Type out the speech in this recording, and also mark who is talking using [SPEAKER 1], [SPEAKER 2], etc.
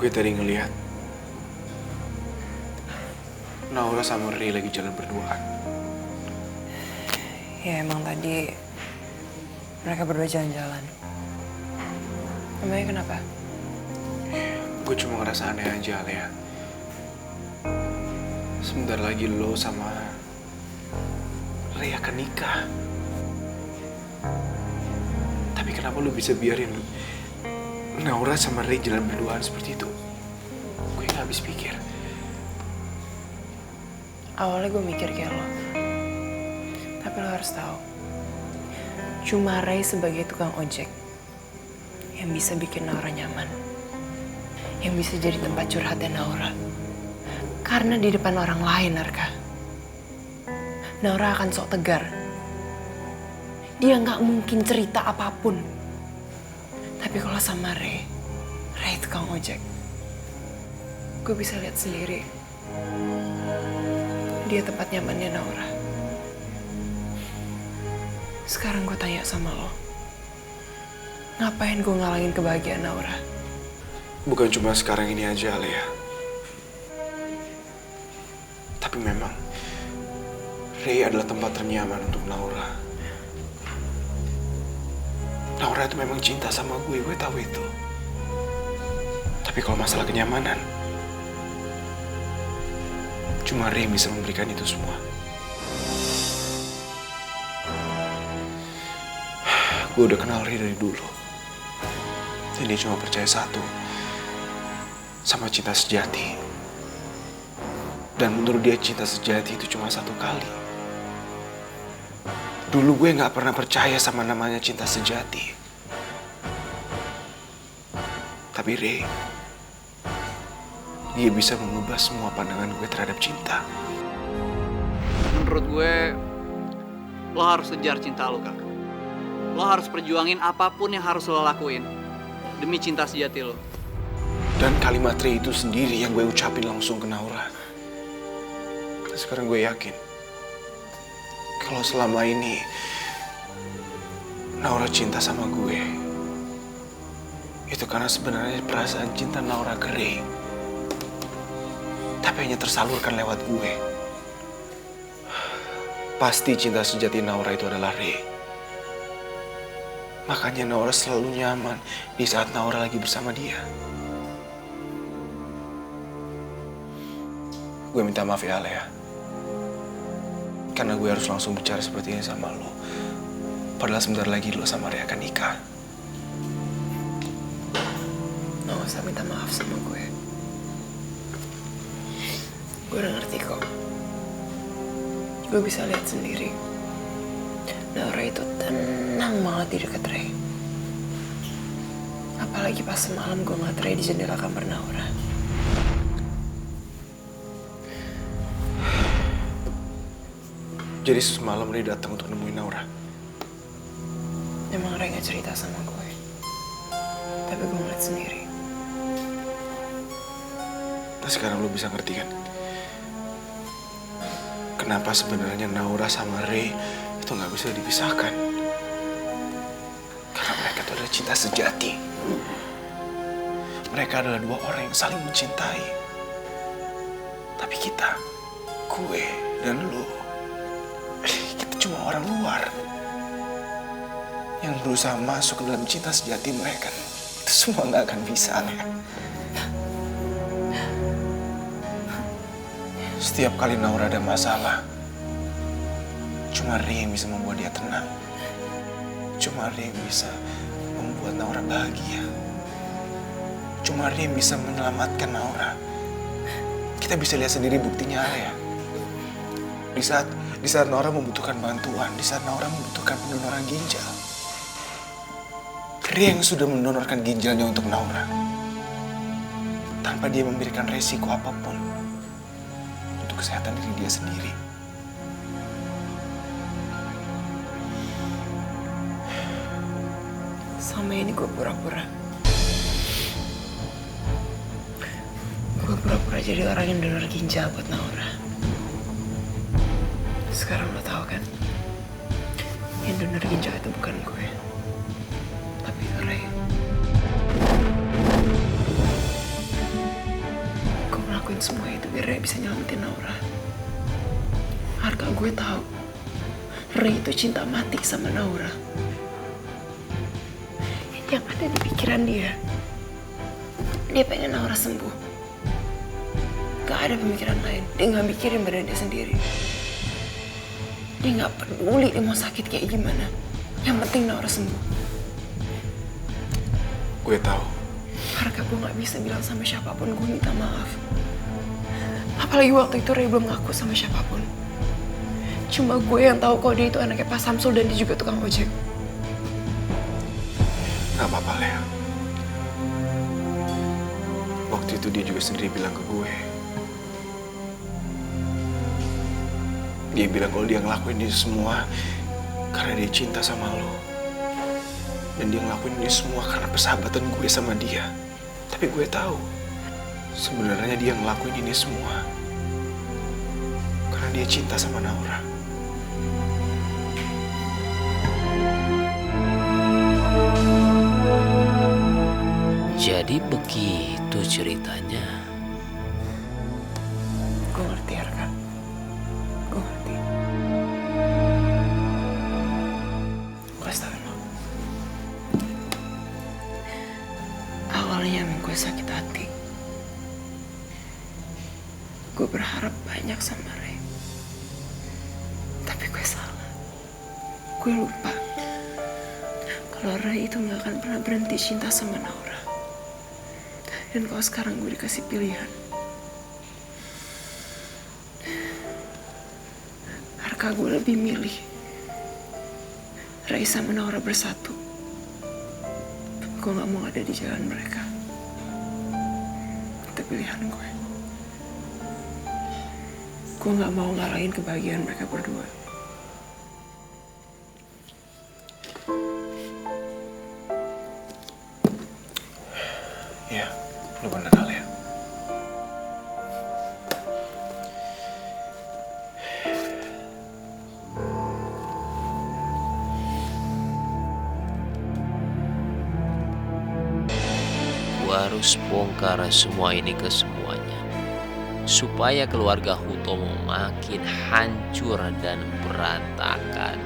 [SPEAKER 1] Gue tadi ngeliat Naura sama Ray lagi jalan berduaan.
[SPEAKER 2] Ya emang tadi mereka berdua jalan-jalan. Emangnya kenapa?
[SPEAKER 1] Gue cuma ngerasa aneh aja, Lea. Sebentar lagi lo sama Ray akan nikah. Tapi kenapa lo bisa biarin Naura sama Ray jalan berduaan seperti itu? Gue gak habis pikir.
[SPEAKER 2] Awalnya gue mikir kayak lo. Tapi lo harus tahu. Cuma Ray sebagai tukang ojek yang bisa bikin Naura nyaman. Yang bisa jadi tempat curhatnya Naura. Karena di depan orang lain, Arka, Naura akan sok tegar. Dia nggak mungkin cerita apapun. Tapi kalau sama Ray tukang ojek, gue bisa lihat sendiri. Dia tempat nyamannya Naura. Sekarang gue tanya sama lo, ngapain gue ngalangin kebahagiaan Naura?
[SPEAKER 1] Bukan cuma sekarang ini aja, Lea. Tapi memang Ray adalah tempat ternyaman untuk Naura. Naura itu memang cinta sama gue tahu itu. Tapi kalau masalah kenyamanan, cuma Ray bisa memberikan itu semua. Gue udah kenal Ray dari dulu. Dan dia cuma percaya satu, sama cinta sejati. Dan menurut dia cinta sejati itu cuma satu kali. Dulu gue gak pernah percaya sama namanya cinta sejati. Tapi Ray, dia bisa mengubah semua pandangan gue terhadap cinta.
[SPEAKER 3] Menurut gue, lo harus kejar cinta lo, Kak. Lo harus perjuangin apapun yang harus lo lakuin demi cinta sejati lo.
[SPEAKER 1] Dan kalimat Ray itu sendiri yang gue ucapin langsung ke Naura. Dan sekarang gue yakin, kalau selama ini Naura cinta sama gue, itu karena sebenarnya perasaan cinta Naura ke Ray, tapi hanya tersalurkan lewat gue. Pasti cinta sejati Naura itu adalah Ray. Makanya Naura selalu nyaman di saat Naura lagi bersama dia. Gue minta maaf ya, Lea. Karena gue harus langsung bicara seperti ini sama lo. Padahal sebentar lagi lo sama Ray akan nikah.
[SPEAKER 2] Lo gak usah minta maaf sama gue. Gue udah ngerti kok. Gue bisa lihat sendiri. Naura itu tenang banget di dekat Ray. Apalagi pas semalam gue ngeliat Ray di jendela kamar Naura.
[SPEAKER 1] Jadi semalam Ray datang untuk nemuin Naura.
[SPEAKER 2] Emang Ray gak cerita sama gue. Tapi gue ngeliat sendiri.
[SPEAKER 1] Nah sekarang lo bisa ngerti kan? Kenapa sebenarnya Naura sama Ray itu gak bisa dipisahkan? Karena mereka itu adalah cinta sejati. Mereka adalah dua orang yang saling mencintai. Tapi kita, gue dan lo, kita cuma orang luar yang berusaha masuk ke dalam cinta sejati mereka. Itu semua gak akan bisa, ya. Setiap kali Naura ada masalah, cuma Ray yang bisa membuat dia tenang. Cuma Ray yang bisa membuat Naura bahagia. Cuma Ray yang bisa menyelamatkan Naura. Kita bisa lihat sendiri buktinya, ya. Di saat Naura membutuhkan bantuan, di saat Naura membutuhkan pendonoran ginjal, Ray yang sudah mendonorkan ginjalnya untuk Naura. Tanpa dia memberikan resiko apapun untuk kesehatan diri dia sendiri.
[SPEAKER 2] Selama ini gue pura-pura. Gue pura-pura jadi orang yang donor ginjal buat Naura. Sekarang lo tau kan? Yang donor ginjal itu bukan gue. Tapi Ray. bisa nyelamatin Naura. Harga gue tahu Ray itu cinta mati sama Naura. Yang ada di pikiran dia pengen Naura sembuh. Gak ada pemikiran lain. Dia gak mikirin badan dia sendiri. Dia gak peduli dia mau sakit kayak gimana. Yang penting Naura sembuh.
[SPEAKER 1] Gue tahu.
[SPEAKER 2] Harga gue gak bisa bilang sama siapapun gue minta maaf. Apalagi waktu itu Ray belum ngaku sama siapapun. Cuma gue yang tahu kalau dia itu anaknya Pak Samsul dan dia juga tukang ojek.
[SPEAKER 1] Gak apa-apa, Lea. Waktu itu dia juga sendiri bilang ke gue. Dia bilang kalau dia ngelakuin ini semua karena dia cinta sama lo. Dan dia ngelakuin ini semua karena persahabatan gue sama dia. Tapi gue tahu, sebenarnya dia ngelakuin ini semua karena dia cinta sama Naura.
[SPEAKER 4] Jadi begitu ceritanya.
[SPEAKER 2] Gue ngerti, Arka. Gue ngerti. Gue kasih tau lo. Awalnya emang gue sakit hati. Gue berharap banyak sama Ray. Tapi gue salah. Gue lupa kalau Ray itu gak akan pernah berhenti cinta sama Naura. Dan kalau sekarang gue dikasih pilihan, Arka, gue lebih milih Ray sama Naura bersatu. Gue gak mau ada di jalan mereka. Itu pilihan gue. Gue gak mau ngalahin kebahagiaan mereka berdua.
[SPEAKER 1] Iya, lu bener, Lea.
[SPEAKER 4] Gua harus bongkar semua ini ke semuanya, supaya keluarga Hutomo makin hancur dan berantakan.